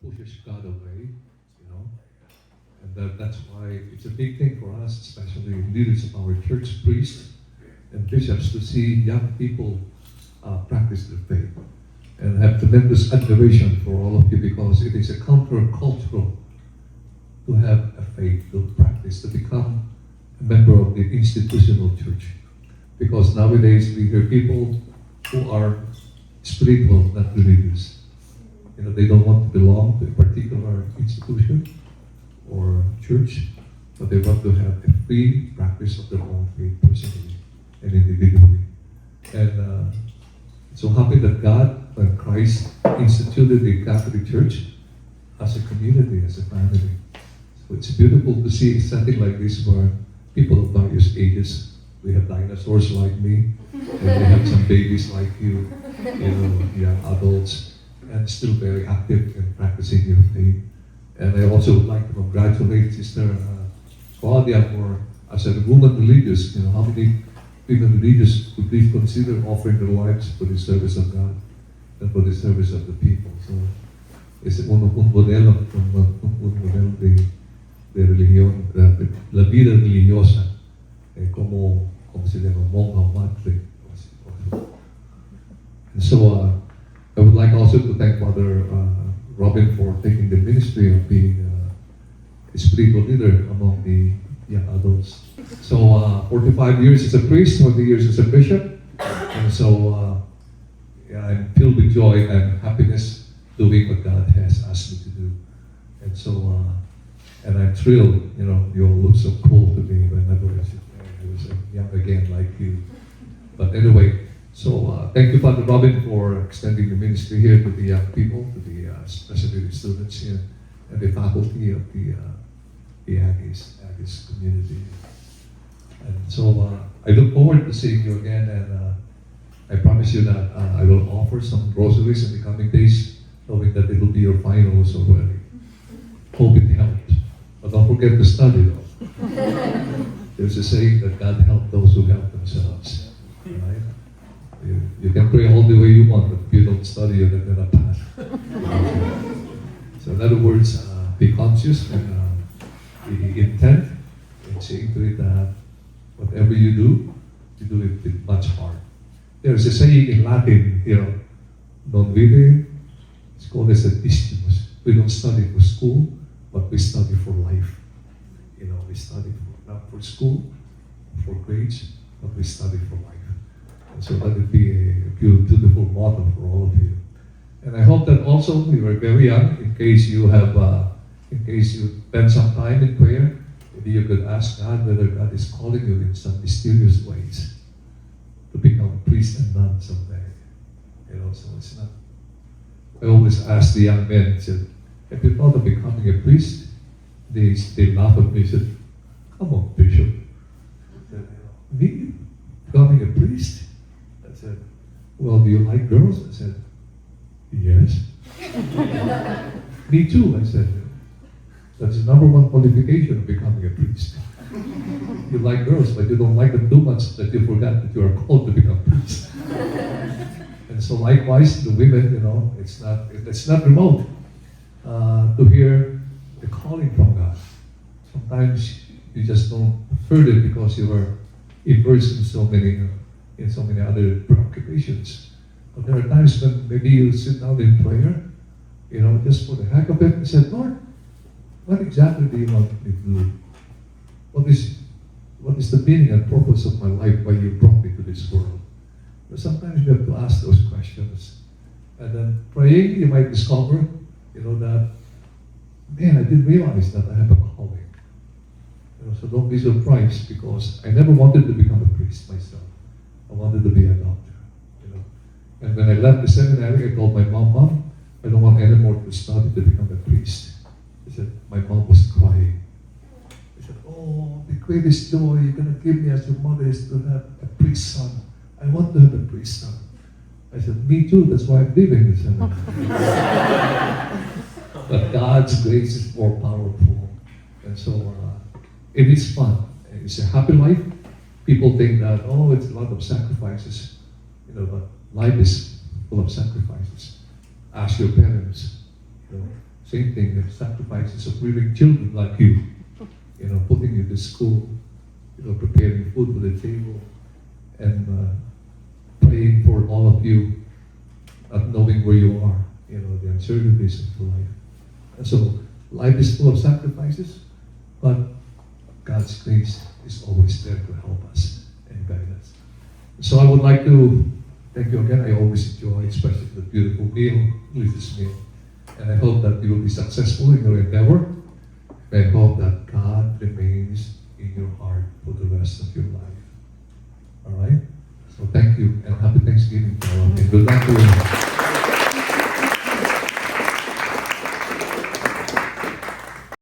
pushes God away, and that's why it's a big thing for us, especially leaders of our church, priests and bishops, to see young people practice their faith. And I have tremendous admiration for all of you because it is a countercultural to have a faith, to practice, to become a member of the institutional church. Because nowadays we hear people who are spiritual, not religious. They don't want to belong to a particular institution or church, but they want to have a free practice of their own faith personally and individually. And so happy that God, when Christ instituted the Catholic Church as a community, as a family. So it's beautiful to see something like this where people of various ages, we have dinosaurs like me, and we have some babies like you, young adults, and still very active in practicing your faith. And I also would like to congratulate Sister Claudia for, as a woman religious, how many women religious would please consider offering their lives for the service of God and for the service of the people. So, es un modelo de religión, de la vida religiosa, como se llama, monja madre. And so, I would like also to thank Father Robin for taking the ministry of being a spiritual leader among the young adults. So 45 years as a priest, 20 years as a bishop, and so I'm filled with joy and happiness doing what God has asked me to do. And so, and I'm thrilled, you all look so cool to me whenever I was young again like you. But anyway, so thank you, Father Robin, for extending the ministry here to the young people, to the especially the students here, and the faculty of the Aggies community. And so I look forward to seeing you again, and I promise you that I will offer some groceries in the coming days, knowing that it will be your finals already. Hope it helped. But don't forget to study though. There's a saying that God helps those who help themselves. Right? You can pray all the way you want, but if you don't study, you're not going to pass. So in other words, be conscious and the intent in saying to it that whatever you do it with much heart. There's a saying in Latin, non vive scolestatissimus. We don't study for school, but we study for life. We study not for school, for grades, but we study for life. And so let it be a beautiful motto for all of you. And I hope that also you are very young, in case you spend some time in prayer, maybe you could ask God whether God is calling you in some mysterious ways to become priest and nun someday. So it's not. I always ask the young men, I said, have you thought of becoming a priest? They laugh at me and said, come on, Bishop. I said, me? Becoming a priest? I said, well, do you like girls? I said, yes. Me too, I said. That's the number one qualification of becoming a priest. You like girls, but you don't like them too much that you forgot that you are called to become a priest. And so likewise, the women, it's not remote to hear the calling from God. Sometimes you just don't heard it because you are immersed in so many other preoccupations. But there are times when maybe you sit down in prayer, just for the heck of it, and say, Lord, what exactly do you want me to do? What is the meaning and purpose of my life, why you brought me to this world? But sometimes you have to ask those questions. And then praying, you might discover, that, man, I didn't realize that I have a calling. So don't be surprised, because I never wanted to become a priest myself. I wanted to be a doctor. And when I left the seminary, I told my mom, I don't want anymore to study to become a priest. I said, my mom was crying. I said, oh, the greatest joy you're going to give me as your mother is to have a priest son. I want to have a priest son. I said, me too, that's why I'm leaving the seminary. But God's grace is more powerful. And so it is fun. It's a happy life. People think that, it's a lot of sacrifices. But life is full of sacrifices. Ask your parents. same thing, the sacrifices of rearing children like you, putting you to school, preparing food for the table, and praying for all of you, knowing where you are, the uncertainties of life. And so life is full of sacrifices, but God's grace is always there to help us and guide us. So I would like to thank you again. I always enjoy, especially the beautiful meal, delicious meal. And I hope that you will be successful in your endeavor. I hope that God remains in your heart for the rest of your life. All right? So thank you, and happy Thanksgiving to all, and good luck to you.